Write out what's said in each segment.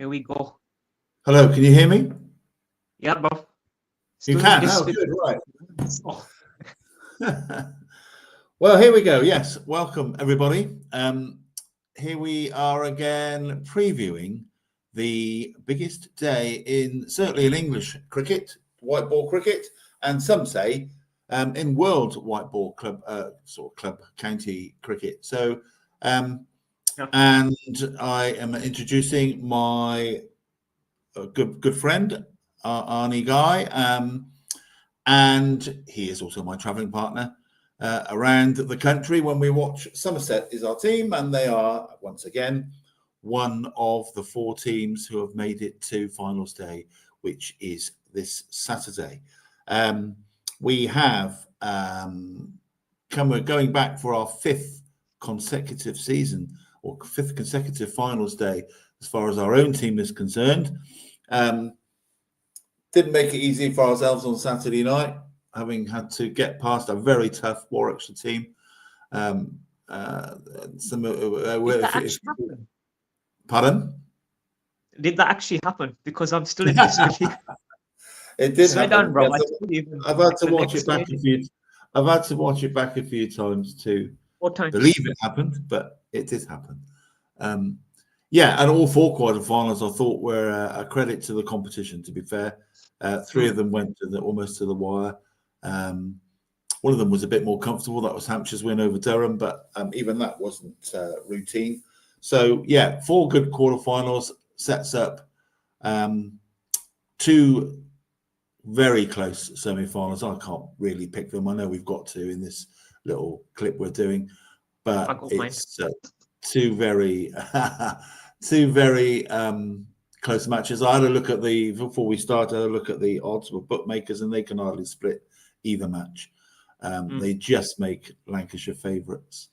Here we go. Hello, can you hear me? Yeah, bro. You Still can. this Oh, bit- good. Right. Oh, Well, here we go. Yes, welcome everybody. Here we are again previewing the biggest day certainly in English cricket, white ball cricket, and some say in world white ball club county cricket. So, and I am introducing my good friend Arnie Guy, and he is also my travelling partner around the country when we watch. Somerset is our team, and they are once again one of the 4 teams who have made it to finals day, which is this Saturday. We have we're going back for our 5th consecutive season or 5th consecutive finals day as far as our own team is concerned. Didn't make it easy for ourselves on Saturday night, having had to get past a very tough Warwickshire team. Did that actually happen? Pardon? Did that actually happen? Because I'm still in disbelief. It did Swear happen. down, bro. Yes, I've had to watch it back a few. I've had to watch it back a few times to believe it happened, but it did happen. Yeah, and all 4 quarterfinals I thought were a credit to the competition. To be fair, 3 of them went to almost to the wire. One of them was a bit more comfortable. That was Hampshire's win over Durham, but even that wasn't routine. So yeah, 4 good quarterfinals sets up 2 very close semi-finals. I can't really pick them. I know we've got to in this little clip we're doing, but it's 2 very close matches. I had a look at before we started, I had a look at the odds with bookmakers, and they can hardly split either match. They just make Lancashire favourites.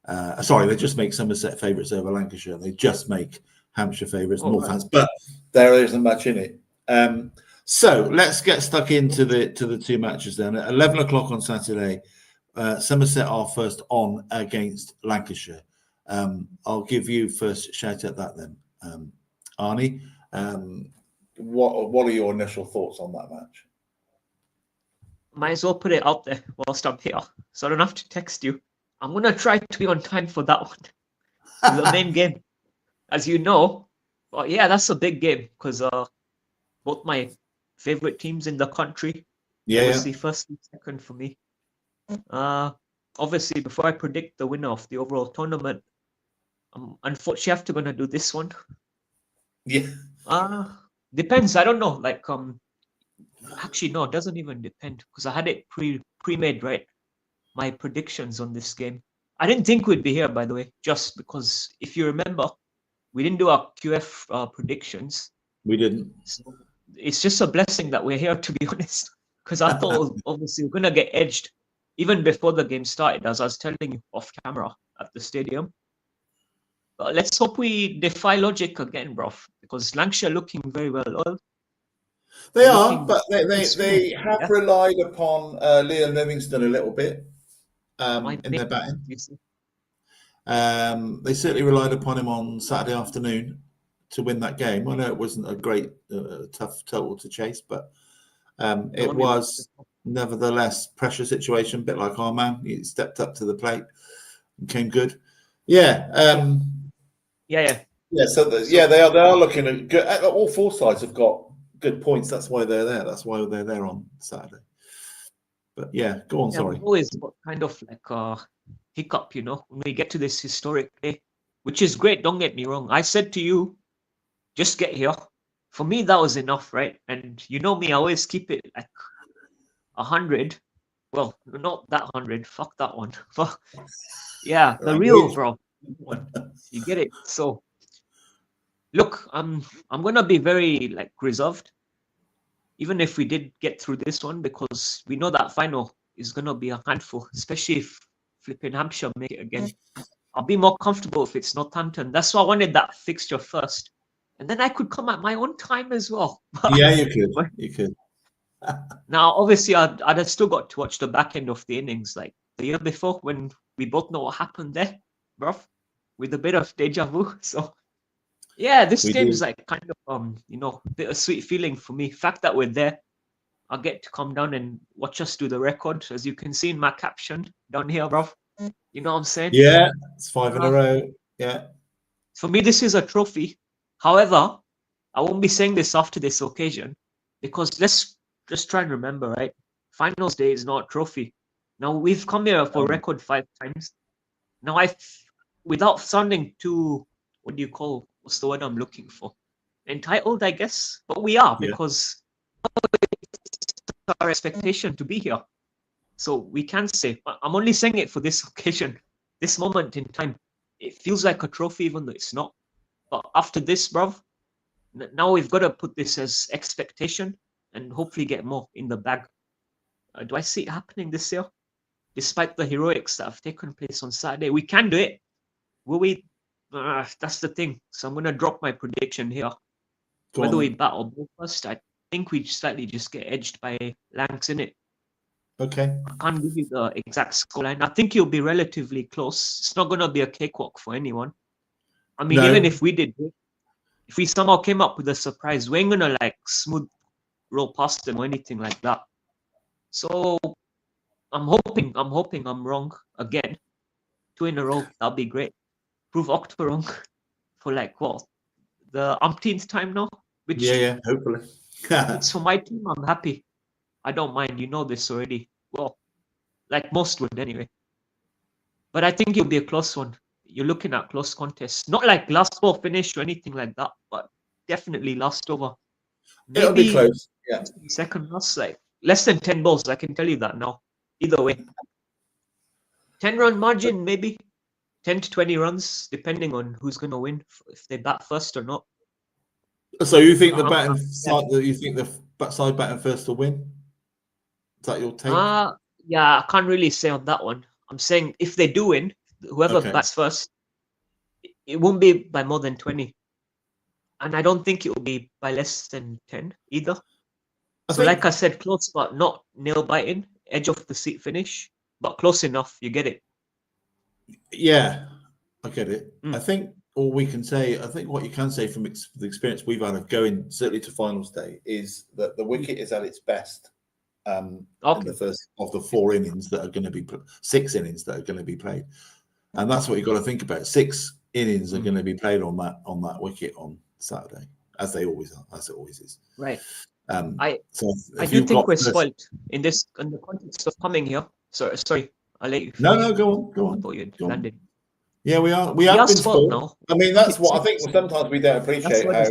They just make Somerset favourites over Lancashire. They just make Hampshire favourites, Northamptonshire, but there isn't much in it. So let's get stuck into the 2 matches then. At 11 o'clock on Saturday, Somerset are first on against Lancashire. I'll give you first shout at that then, Arnie. What are your initial thoughts on that match? Might as well put it out there whilst I'm here, so I don't have to text you. I'm gonna try to be on time for that one, the main game, as you know. But yeah, that's a big game because both my favorite teams in the country. Obviously, first and second for me. Obviously, before I predict the winner of the overall tournament, unfortunately, I have to gonna do this one. Yeah. Depends. I don't know. Like actually, no, it doesn't even depend because I had it pre-made, right? My predictions on this game. I didn't think we'd be here, by the way, just because if you remember, we didn't do our QF predictions. We didn't. So it's just a blessing that we're here, to be honest, because I thought obviously we're gonna get edged even before the game started, as I was telling you off camera at the stadium. But let's hope we defy logic again, bro, because Lancashire looking very well. They are, but they have relied upon Liam Livingston a little bit in their batting. They certainly relied upon him on Saturday afternoon to win that game. I know it wasn't a great, tough total to chase, but it was nevertheless pressure situation, a bit like our man. He stepped up to the plate and came good. Yeah. So they are looking at good. All 4 sides have got good points. That's why they're there. That's why they're there on Saturday. But yeah, go on. Sorry. We've always got kind of like a hiccup, when we get to this historic day, which is great. Don't get me wrong. I said to you, just get here. For me, that was enough, right? And you know me, I always keep it like 100. Well, not that 100. Fuck that one. Yeah, the real, bro. You get it. So, look, I'm gonna be very like reserved, even if we did get through this one, because we know that final is gonna be a handful, especially if flipping Hampshire make it again. I'll be more comfortable if it's Northampton. That's why I wanted that fixture first, and then I could come at my own time as well. Yeah, you could. You could. Now, obviously, I'd have still got to watch the back end of the innings, like the year before, when we both know what happened there, bruv, with a bit of deja vu. So Yeah, this We game do. is like kind of bittersweet feeling for me. Fact that we're there, I get to come down and watch us do the record, as you can see in my caption down here, bro. You know what I'm saying? Yeah, it's 5 in a Uh, row. Yeah. for me, this is a trophy. However, I won't be saying this after this occasion because let's just try and remember, right? Finals day is not a trophy. Now we've come here for record 5 times. Now without sounding too, what do you call? What's the word I'm looking for? Entitled, I guess. But we are Yeah. because it's our expectation to be here. So we can say, I'm only saying it for this occasion, this moment in time. It feels like a trophy, even though it's not. But after this, bruv, now we've got to put this as expectation and hopefully get more in the bag. Do I see it happening this year? Despite the heroics that have taken place on Saturday, we can do it. Will we? That's the thing. So I'm going to drop my prediction here. Whether we bat or ball first, I think we slightly just get edged by Lancs in it. Okay. I can't give you the exact scoreline. I think it'll be relatively close. It's not going to be a cakewalk for anyone. I mean, even if we did, if we somehow came up with a surprise, we ain't going to like smooth roll past them or anything like that. So I'm hoping I'm wrong again. 2 in a row. That'll be great. Prove Octo wrong for like what? The umpteenth time now? Which hopefully. it's for my team. I'm happy. I don't mind. You know this already. Well, like most would anyway. But I think it'll be a close one. You're looking at close contests. Not like last ball finish or anything like that, but definitely last over. Maybe it'll be close. Yeah. Second last, like less than 10 balls. I can tell you that now. Either way. 10-run margin, maybe. 10 to 20 runs, depending on who's going to win, if they bat first or not. So you think the batting side? You think the side batting first will win? Is that your take? Yeah, I can't really say on that one. I'm saying if they do win, whoever bats first, it won't be by more than 20. And I don't think it will be by less than 10 either. Like I said, close but not nail biting, edge of the seat finish, but close enough. You get it. Yeah, I get it. I think all we can say, I think what you can say from the experience we've had of going certainly to finals day is that the wicket is at its best in the first of the 4 innings that are going to be 6 innings that are going to be played, and that's what you've got to think about. 6 innings are going to be played on that wicket on Saturday, as they always are, as it always is. Right. I do think we're spoiled in the context of coming here. Sorry, I'll let you finish. No, go on. I thought you'd landed. Yeah, we are. We have been spoiled now. I mean, that's what I think. Sometimes we don't appreciate how.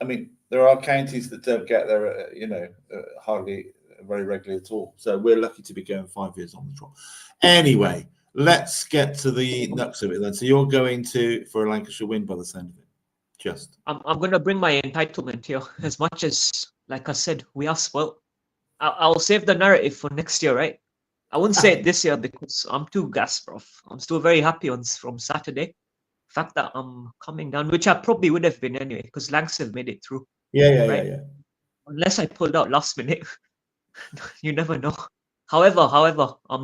I mean, there are counties that don't get there, hardly very regularly at all. So we're lucky to be going 5 years on the trot. Anyway, let's get to the nuts of it then. So you're going for a Lancashire win by the sound of it. I'm going to bring my entitlement here. As much as, like I said, we are spoiled. I'll save the narrative for next year, right? I wouldn't say it this year because I'm too gassed, bro. I'm still very happy from Saturday. The fact that I'm coming down, which I probably would have been anyway, because Lancs have made it through. Yeah. Unless I pulled out last minute, you never know. However,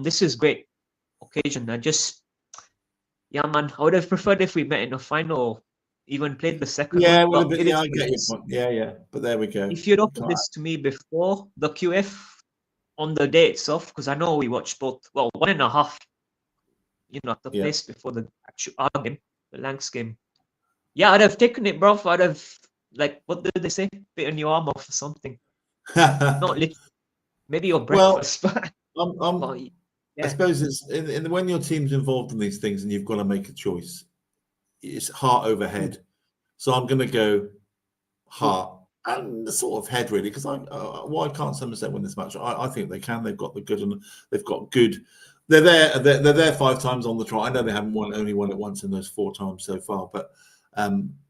this is great occasion. Man, I would have preferred if we met in a final, even played the second one. I get your point. Yeah. But there we go. If you'd offered this to me before the QF on the day itself, because I know we watched both, 1.5, at the place before the actual game, the Lancs game. Yeah, I'd have taken it, bro. I'd have, like, what did they say? Bitten your arm off or something. Not literally. Maybe your breakfast. I suppose it's when your team's involved in these things and you've got to make a choice, it's heart over head. So I'm going to go heart and the sort of head, really, because why can't Somerset win this match? I think they can. They've got the good, and they've got good. They're there. They're there 5 times on the trot. I know they haven't only won it once in those 4 times so far, but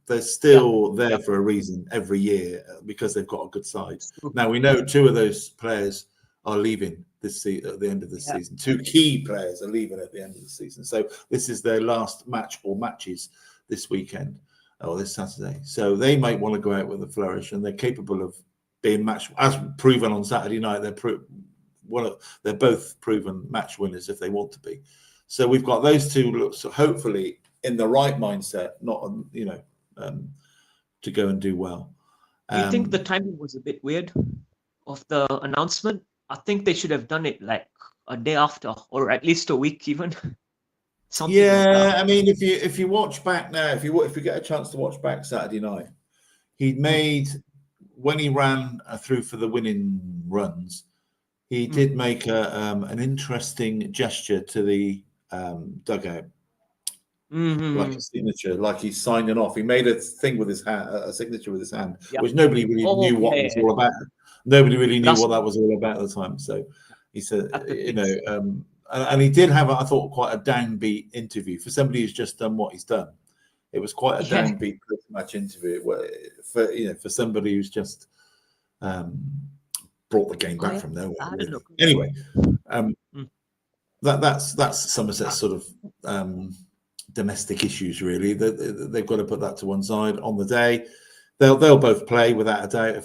they're still there for a reason every year because they've got a good side. Now we know 2 of those players are leaving this at the end of the season. 2 key players are leaving at the end of the season. So this is their last match or matches this weekend or this Saturday. So they might want to go out with a flourish, and they're capable of being match, as proven on Saturday night. They're both proven match winners if they want to be. So we've got those 2 looks, hopefully in the right mindset, not to go and do well. Do you think the timing was a bit weird of the announcement? I think they should have done it like a day after, or at least a week even. Something like that. I mean, if you watch back now, if you get a chance to watch back Saturday night, he'd made when he ran through for the winning runs, he did make an interesting gesture to the dugout, like a signature, like he's signing off. He made a thing with his hand, a signature with his hand, which nobody really knew what it was all about. Nobody really knew what that was all about at the time. So he said, and he did have, I thought, quite a downbeat interview for somebody who's just done what he's done. It was quite a downbeat match interview for somebody who's just brought the game back from nowhere. Really. Anyway, that's Somerset's sort of domestic issues. Really, they've got to put that to one side. On the day, they'll both play without a doubt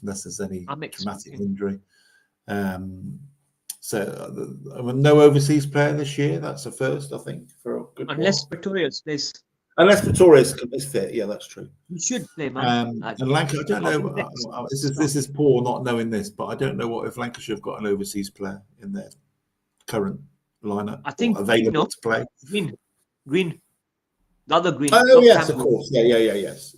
unless there's any traumatic injury. So no overseas player this year. That's a first, I think, for a good. Unless Pretorius plays. Unless Pretorius is fit, yeah, that's true. You should play, man. And Lancashire, I don't know. This is poor not knowing this, but I don't know what if Lancashire have got an overseas player in their current lineup. I think available to play. Green, the other Green. Oh yes, of course. Yes.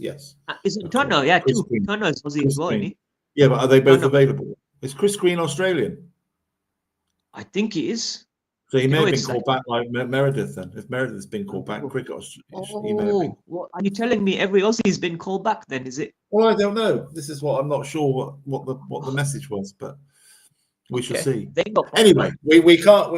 Is it Turner? Yeah, too. Turner is Aussie as well, isn't he? Yeah, but are they both available? Is Chris Green Australian? I think he is. So he may have been called back like Meredith then. If Meredith has been called back, cricket he may have been. What, are you telling me every Aussie's been called back then, is it? Well, I don't know. This is what I'm not sure what the message was, but we shall see. Anyway, we've got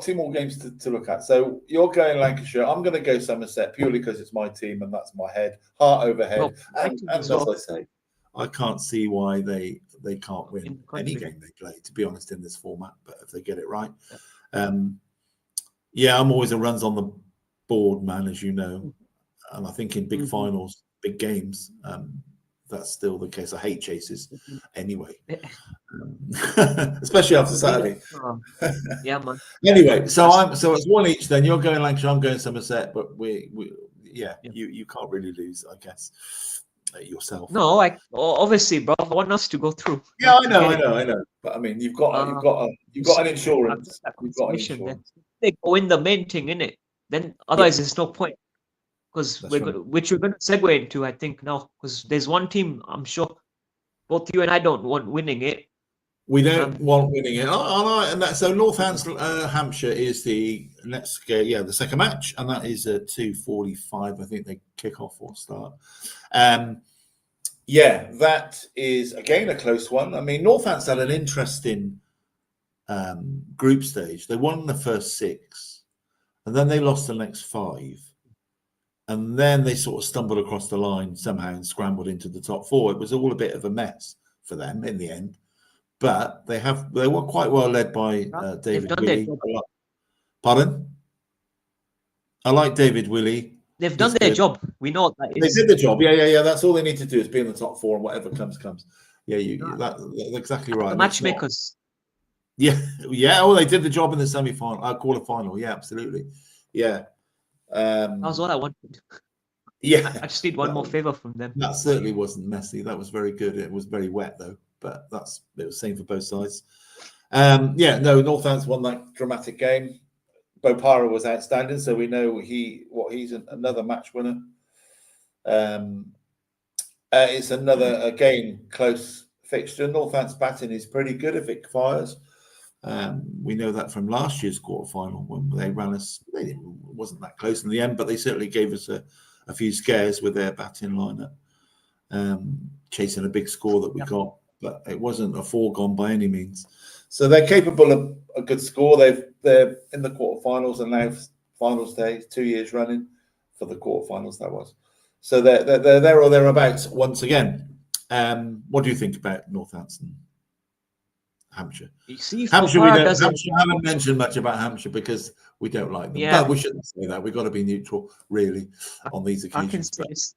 2 more games to look at. So you're going Lancashire. I'm going to go Somerset purely because it's my team and that's my heart over head. And as I say, I can't see why they can't win any game they play, to be honest, in this format. But if they get it right. I'm always a runs on the board man, as you know, and I think in big finals, big games, that's still the case. I hate chases anyway, especially after Saturday. Yeah, man. Anyway, so it's 1 each. Then you're going Lancashire, I'm going Somerset, but you can't really lose, I guess. Yourself. No, obviously, bro. I want us to go through. Yeah, I know. But I mean, you've got an insurance. You've got an insurance. They go in the main thing, innit? Then otherwise, there's no point. Because which we're going to segue into, I think now. Because there's one team, I'm sure, both you and I don't want winning it. We don't want winning it. So Northampton, Hampshire is the next game. The second match, and that is at 2:45. I think they kick off or start. That is again a close one. I mean, Northampton had an interesting group stage. They won the first 6, and then they lost the next 5, and then they sort of stumbled across the line somehow and scrambled into the top 4. It was all a bit of a mess for them in the end. But they were quite well led by David Willey. Pardon? I like David Willey. They've done their job. We know what that is. They did the job. Yeah. That's all they need to do is be in the top 4, and whatever comes. Yeah, that's exactly right. The matchmakers. Yeah. Oh, they did the job in the semi-final, quarter-final. Yeah, absolutely. Yeah. That was all I wanted. Yeah. I just need one more favour from them. That certainly wasn't messy. That was very good. It was very wet though. But it was the same for both sides. Northampton won that dramatic game. Bopara was outstanding, so we know he's another match winner. It's another again close fixture. Northampton's batting is pretty good if it fires. We know that from last year's quarterfinal when they ran us. It wasn't that close in the end, but they certainly gave us a few scares with their batting lineup, chasing a big score that we got. But it wasn't a foregone by any means. So they're capable of a good score. They're in the quarterfinals and now final stage, 2 years running for the quarterfinals. That was. So they're there or thereabouts once again. What do you think about Northampton, Hampshire? Hampshire, Hampshire haven't mentioned much about Hampshire because we don't like them. Yeah. But we shouldn't say that. We've got to be neutral, really, on these occasions. I can say this.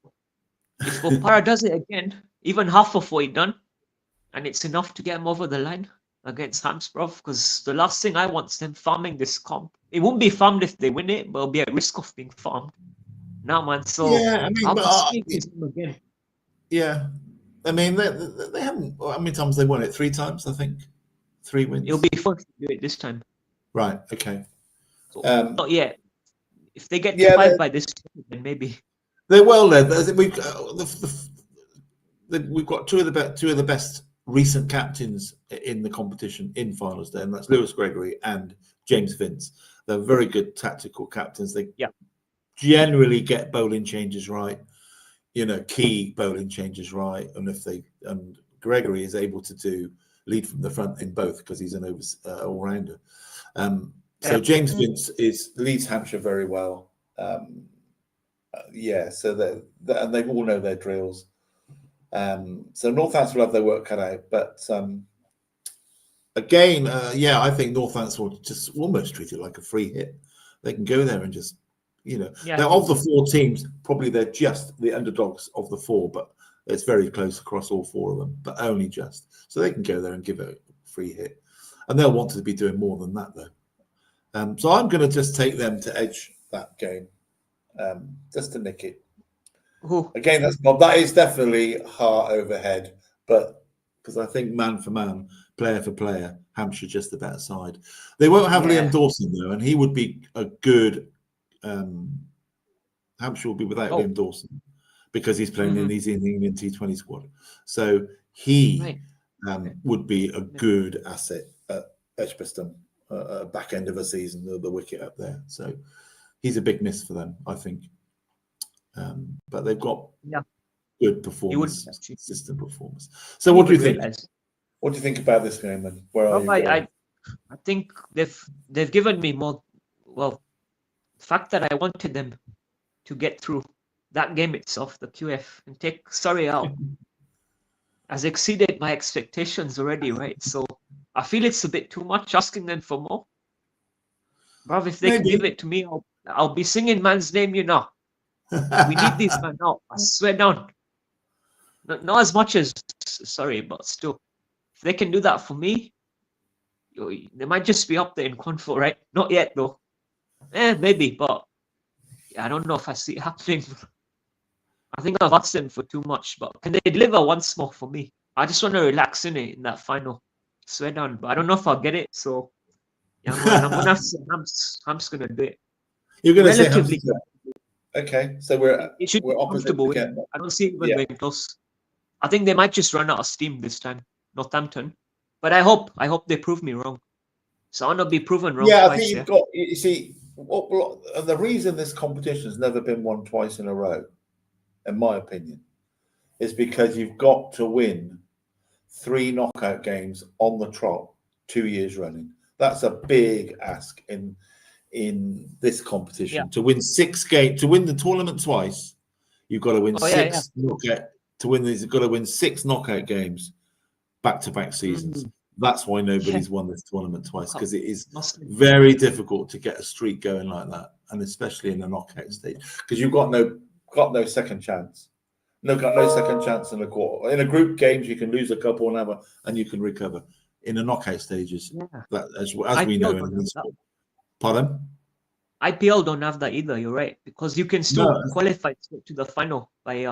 If Bopara does it again, even half of what he done, and it's enough to get him over the line against Hampshire, because the last thing I want is them farming this comp. It won't be farmed if they win it, but it'll be at risk of being farmed. now, man. So Yeah, I mean, I'll but be seeing this team again. yeah, I mean, they haven't. How many times they won it? 3 times, I think. 3 wins. It'll be fun to do it this time. Right. Okay. So, not yet. If they get to Yeah, 5 by this time, then maybe. they're well led. We've got two of the best recent captains in the competition in finals day, and that's Lewis Gregory and James Vince. They're very good tactical captains. They generally get bowling changes right, key bowling changes right, and Gregory is able to lead from the front in both because he's an all rounder. So James Vince leads Hampshire very well. So and they all know their drills. So Northampton will have their work cut out, but again, I think Northampton will just almost treat it like a free hit. They can go there and just, they're of the 4 teams, probably they're just the underdogs of the 4, but it's very close across all 4 of them, but only just. So they can go there and give it a free hit, and they'll want to be doing more than that though. So I'm going to just take them to edge that game, just to nick it. Again, that is definitely heart over head, but because I think man for man, player for player, Hampshire just the better side. They won't have Liam Dawson though, and he would be a good. Hampshire will be without Liam Dawson because he's playing he's in the England T20 squad, so he would be a good asset at Edgbaston, back end of a season, the wicket up there. So he's a big miss for them, I think. But they've got good performance, consistent performance. So what do you think? What do you think about this game, and where are you going? I think they've given me more. Well, the fact that I wanted them to get through that game itself, the QF, and take Surrey out, has exceeded my expectations already, right? So I feel it's a bit too much asking them for more. Bruv, if they can give it to me, I'll be singing man's name, We need these man now. I swear down. Not as much as Surrey, but still. If they can do that for me, they might just be up there in Confo, right? Not yet, though. Maybe, but I don't know if I see it happening. I think I've asked them for too much, but can they deliver once more for me? I just want to relax in that final. Swear down, but I don't know if I'll get it, so I'm going to have to say Ham's going to do it. You're going to say Ham's. Okay, so we're comfortable with it. I don't see it even being close. I think they might just run out of steam this time, Northampton. But I hope they prove me wrong. So I want to be proven wrong. Yeah, I think you've got. You see, the reason this competition has never been won twice in a row, in my opinion, is because you've got to win 3 knockout games on the trot 2 years running. That's a big ask in this competition. To win 6 games, to win the tournament twice, you've got to win 6 knockout. To win these, you've got to win 6 knockout games back-to-back seasons. That's why nobody's won this tournament twice, because it is very difficult to get a streak going like that, and especially in the knockout stage, because you've got no second chance. Got no second chance in a quarter. In a group games, you can lose a couple and you can recover. In the knockout stages, that as we know in this sport. Pardon? IPL don't have that either. You're right, because you can still qualify to the final by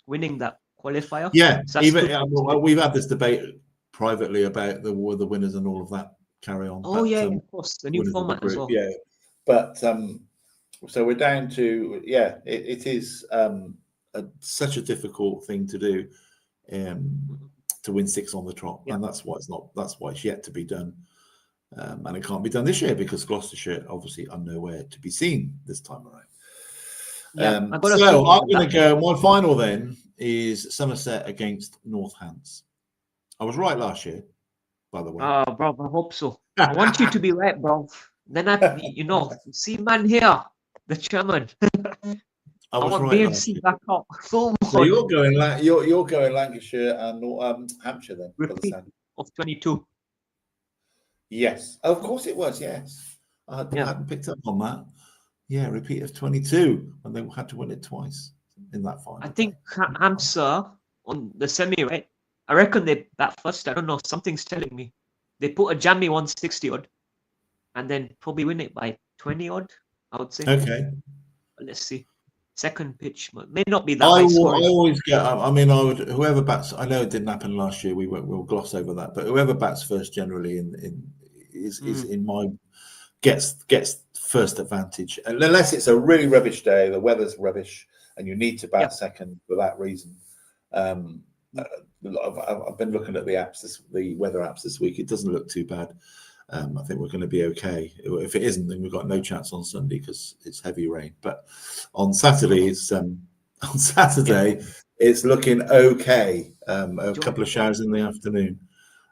winning that qualifier. Yeah, so we've had this debate privately about the winners and all of that. Carry on. Oh, of course, the new format as well. Yeah, but so we're down to it is such a difficult thing to do, to win 6 on the trot, and that's why it's yet to be done. And it can't be done this year because Gloucestershire obviously are nowhere to be seen this time around. So I'm going to go. My final then is Somerset against Northants. I was right last year, by the way. Bro, I hope so. I want you to be right, bro. Then see man here, the chairman. I want right BMC back up. So you're going Lancashire and Hampshire then. Repeat of 22. Yes, of course it was. Yes, I hadn't picked up on that. Yeah, repeat of 22, and they had to win it twice in that final. I think Hampshire on the semi, right? I reckon they bat first. I don't know. Something's telling me they put a jammy 160 odd, and then probably win it by 20 odd. I would say. Okay. Let's see. second pitch may not be that I high scoring. always get. I mean, I would whoever bats. I know it didn't happen last year. We'll gloss over that. But whoever bats first generally is in my gets first advantage, unless it's a really rubbish day, the weather's rubbish, and you need to bat second for that reason. I've been looking at the weather apps this week. It doesn't look too bad. I think we're going to be okay. If it isn't, then we've got no chance on Sunday because it's heavy rain. But on Saturday, it's looking okay. A couple of showers in the afternoon.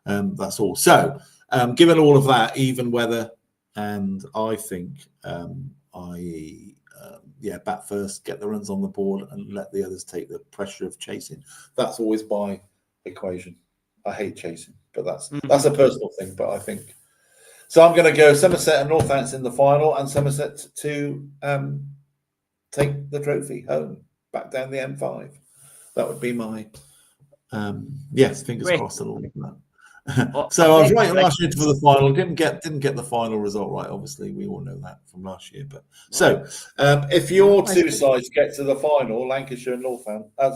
That's all. So, given all of that, even weather, and I think bat first, get the runs on the board, and let the others take the pressure of chasing. That's always my equation. I hate chasing, but that's a personal thing. But I think so. I'm going to go Somerset and Northampton in the final, and Somerset to take the trophy home back down the M5. That would be my fingers crossed and all of that. So I was right last year for the final. Didn't get the final result right. Obviously, we all know that from last year. But so, if your two sides get to the final, Lancashire and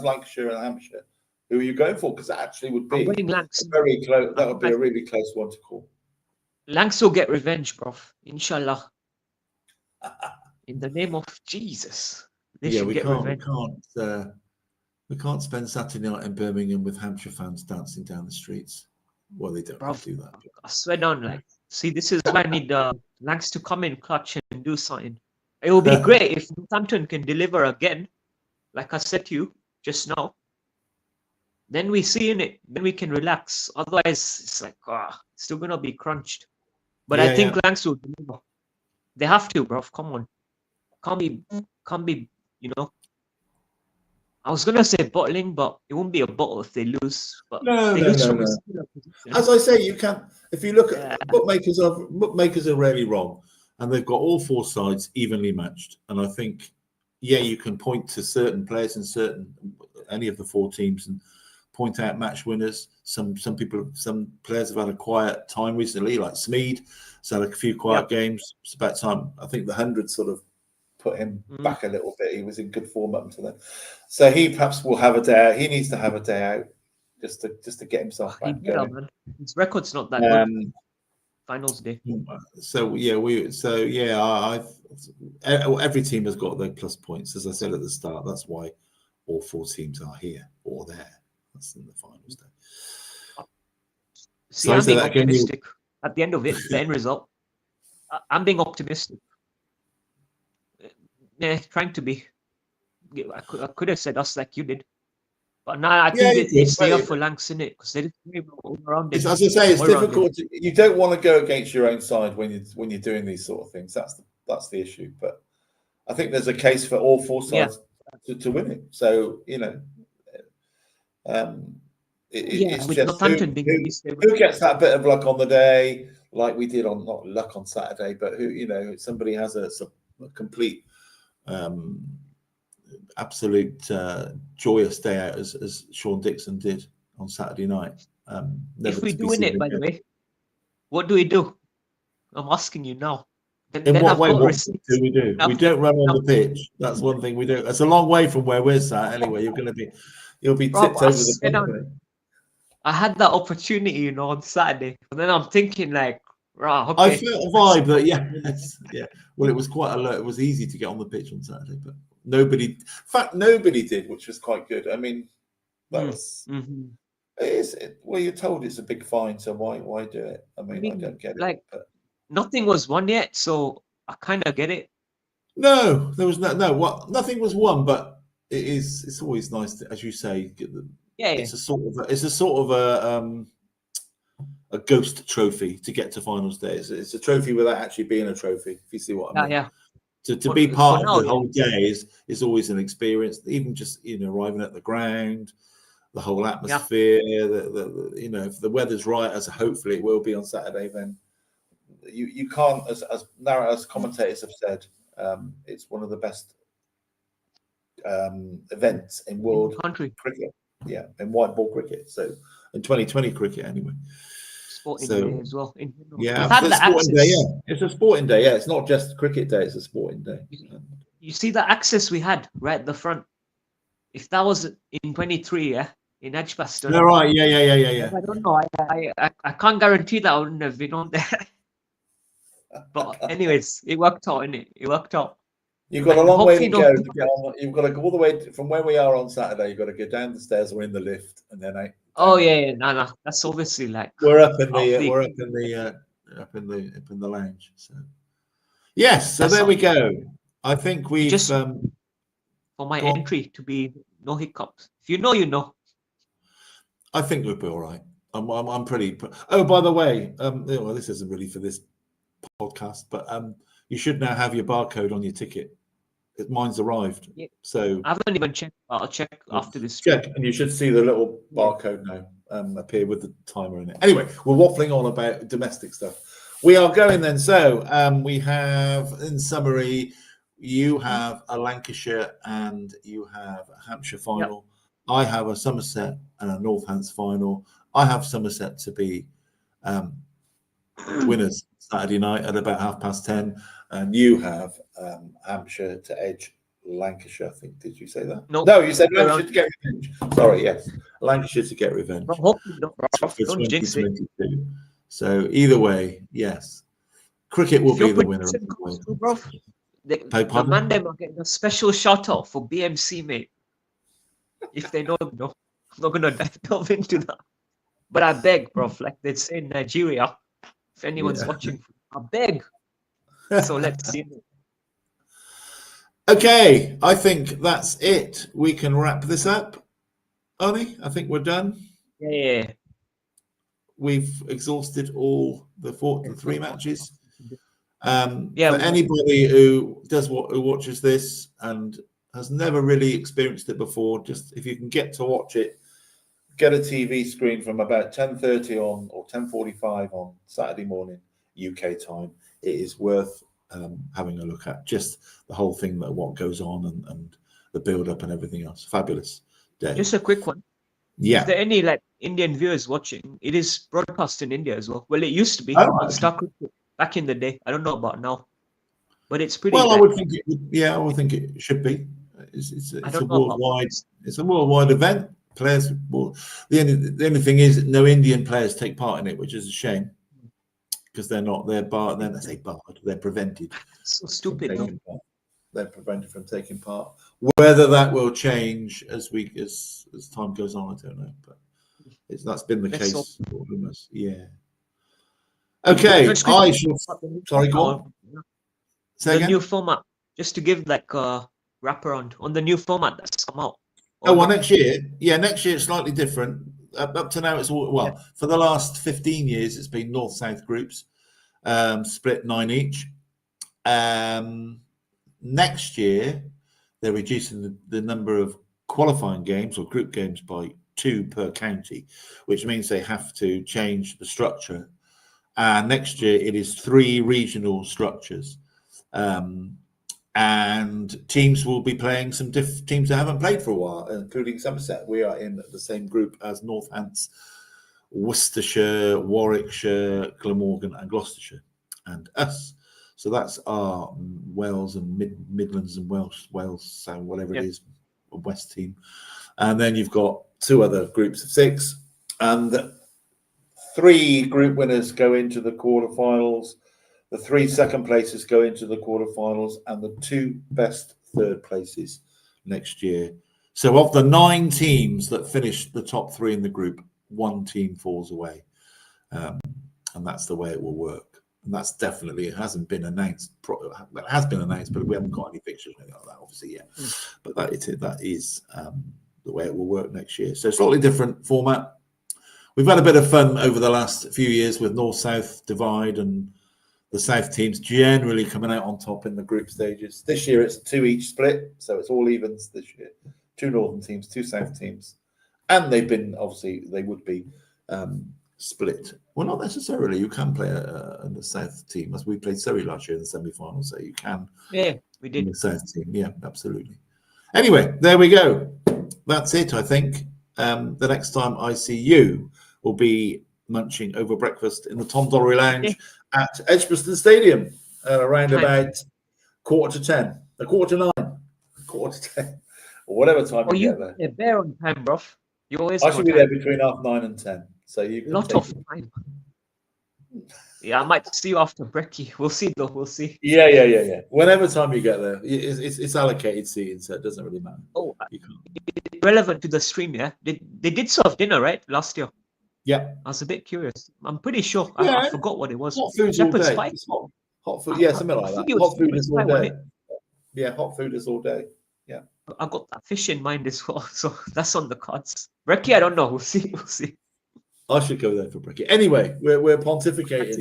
Lancashire and Hampshire, who are you going for? Because that actually would be very close. That would be a really close one to call. Lancs will get revenge, bro. Inshallah. In the name of Jesus, they should get revenge. We can't spend Saturday night in Birmingham with Hampshire fans dancing down the streets. Well, they don't do that. I swear down, see, this is why I need Lancs to come in clutch and do something. It will be great if Northampton can deliver again, like I said to you just now. Then we see in it, then we can relax. Otherwise, it's like, still gonna be crunched. But I think Lancs will deliver. They have to, bro. Come on, can't be. I was gonna say bottling, but it won't be a bottle if they lose. But no. As I say, you can. If you look at bookmakers are rarely wrong, and they've got all four sides evenly matched. And I think, you can point to certain players in any of the four teams and point out match winners. Some players have had a quiet time recently, like Smeed. He's had a few quiet games. It's about time. I think the 100 sort of put him back a little bit. He was in good form up until then, so he perhaps will have a day out. He needs to have a day out just to get himself back going. Man. His record's not that good. Finals day. Every team has got their plus points. As I said at the start, that's why all four teams are here or there. That's in the finals day. See, I'm being optimistic. At the end of it, the end result, I'm being optimistic. Trying to be. I could have said us like you did, but now I think it's there for Lancs in it because they did all around it. As I say, it's difficult. You don't want to go against your own side when you're doing these sort of things. That's the issue. But I think there's a case for all four sides to win it. So it's just who gets that bit of luck on the day, like we did not luck on Saturday, but who somebody has a complete. Absolute joyous day out as Sean Dixon did on Saturday night. If we do win it, by the way, what do we do? I'm asking you now. In what way? What do we do? We don't run on the pitch. That's one thing we do. It's a long way from where we're sat. Anyway, you'll be tipped over the balcony. I had that opportunity, on Saturday, and then I'm thinking like. Right, okay. I felt a vibe that Well, it was quite alert. It was easy to get on the pitch on Saturday, but nobody did, which was quite good. I mean, that was. Well, you're told it's a big fine, so why do it? I mean, I don't get it. But nothing was won yet, so I kind of get it. No, there was nothing was won, but it's always nice to, as you say, get the. It's a sort of a ghost trophy to get to finals day. It's a trophy without actually being a trophy, if you see what I mean. To be part of the whole day is always an experience. Even just arriving at the ground, the whole atmosphere. If the weather's right, as hopefully it will be on Saturday, then you can't, as commentators have said, it's one of the best events in world cricket. Yeah, in white ball cricket. So in 2020 cricket anyway. Sporting day as well. It's a sporting day. It's not just cricket day; it's a sporting day. you see the access we had right at the front. If that was in 23, yeah, in Edgbaston. No, right, yeah. I don't know. I can't guarantee that I wouldn't have been on there. But anyways, it worked out, innit? It worked out. You've got a long way to go to get on. You've got to go all the way from where we are on Saturday. You've got to go down the stairs or in the lift, and then out. Oh yeah, no. That's obviously like we're up in the lounge. So yes, so there we go. I think we've just for my entry to be no hiccups. If you know, you know. I think we'll be all right. I'm pretty. Oh, by the way, well, this isn't really for this podcast, but you should now have your barcode on your ticket. Mine's arrived, so I haven't even checked. I'll check after this. Check, and you should see the little barcode now appear with the timer in it. Anyway, we're waffling on about domestic stuff. We are going then. So we have, in summary, you have a Lancashire and you have a Hampshire final. Yep. I have a Somerset and a Northamptonshire final. I have Somerset to be winners Saturday night at about 10:30, and you have Hampshire to edge Lancashire. I think, did you say that? No, you said Lancashire to get revenge. Sorry, yes, Lancashire to get revenge. Don't jinx it. So either way, yes, cricket will be the winner. The man them are getting a special shout out for BMC, mate. If they don't know, I'm not gonna delve into that. But I beg, bro, like they say in Nigeria, if anyone's watching, I beg. So let's see. Okay, I think that's it. We can wrap this up. Arnie, I think we're done. Yeah. We've exhausted all the 3 matches. For anybody who watches this and has never really experienced it before, just if you can get to watch it, get a TV screen from about 10:30 on or 10:45 on Saturday morning UK time. It is worth having a look at. Just the whole thing, that what goes on and the build up and everything else. Fabulous day. Just a quick one. Yeah. Is there any Indian viewers watching? It is broadcast in India as well. Well, it used to be on Star Cricket back in the day. I don't know about now, but it's pretty. Well, I would think it should be. It's a worldwide. It's a worldwide event. Players. The only thing is, no Indian players take part in it, which is a shame, because they're not. They're barred. Then I say barred. They're prevented. So stupid. They're prevented from taking part. Whether that will change as time goes on, I don't know. But that's been the case. Yeah. Okay. Sorry, go on. Say again? New format. Just to give a wraparound on the new format that's come out. Next year. Yeah, next year it's slightly different. Up to now, it's all for the last 15 years, it's been north-south groups, split 9 each. Next year, they're reducing the number of qualifying games or group games by 2 per county, which means they have to change the structure. And next year, it is 3 regional structures. And teams will be playing some teams that haven't played for a while, including Somerset. We are in the same group as Northants, Worcestershire, Warwickshire, Glamorgan, and Gloucestershire, and us. So that's our Wales and Midlands and Wales, so whatever it is, a West team. And then you've got 2 other groups of 6, and 3 group winners go into the quarterfinals. The 3 second places go into the quarterfinals, and the 2 best third places next year. So of the 9 teams that finish the top 3 in the group, 1 team falls away, and that's the way it will work. And that's definitely, it hasn't been announced. It has been announced, but we haven't got any pictures or anything like that, obviously, yet. But that is the way it will work next year. So slightly different format. We've had a bit of fun over the last few years with North-South divide and the South teams generally coming out on top in the group stages. This year it's a 2 each split, so it's all evens this year. 2 Northern teams, 2 South teams. And they've been, obviously, they would be split. Well, not necessarily. You can play in the South team, as we played Surrey last year in the semi-final, so you can. Yeah, we did. In the South team, yeah, absolutely. Anyway, there we go. That's it, I think. The next time I see you will be munching over breakfast in the Tom Dollery Lounge at Edgbaston Stadium around about 9:45. A quarter to 9, quarter to 10, or whatever time you get there. You're there on time, bro. You always. I should be there between 9:30 and 10. So you can lot of time. Yeah, I might see you after brekkie. We'll see though. We'll see. Yeah. Whenever time you get there, it's allocated seating, so it doesn't really matter. Oh, relevant to the stream, yeah. They did serve dinner, right, last year? Yeah. I was a bit curious. I'm pretty sure. Yeah. I forgot what it was. Hot food all day. It's hot food. Yeah, something like that. Hot food is all day. Yeah, hot food is all day. Yeah. I got that fish in mind as well, so that's on the cards. Brekkie, I don't know. We'll see. We'll see. I should go there for brekkie. Anyway, we're pontificating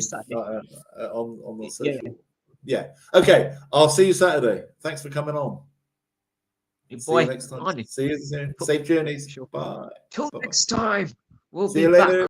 on the social. Yeah. Okay. I'll see you Saturday. Thanks for coming on. See you next time. Arnie. See you soon. Safe journeys. Bye. Till next time. We'll see be you later. back.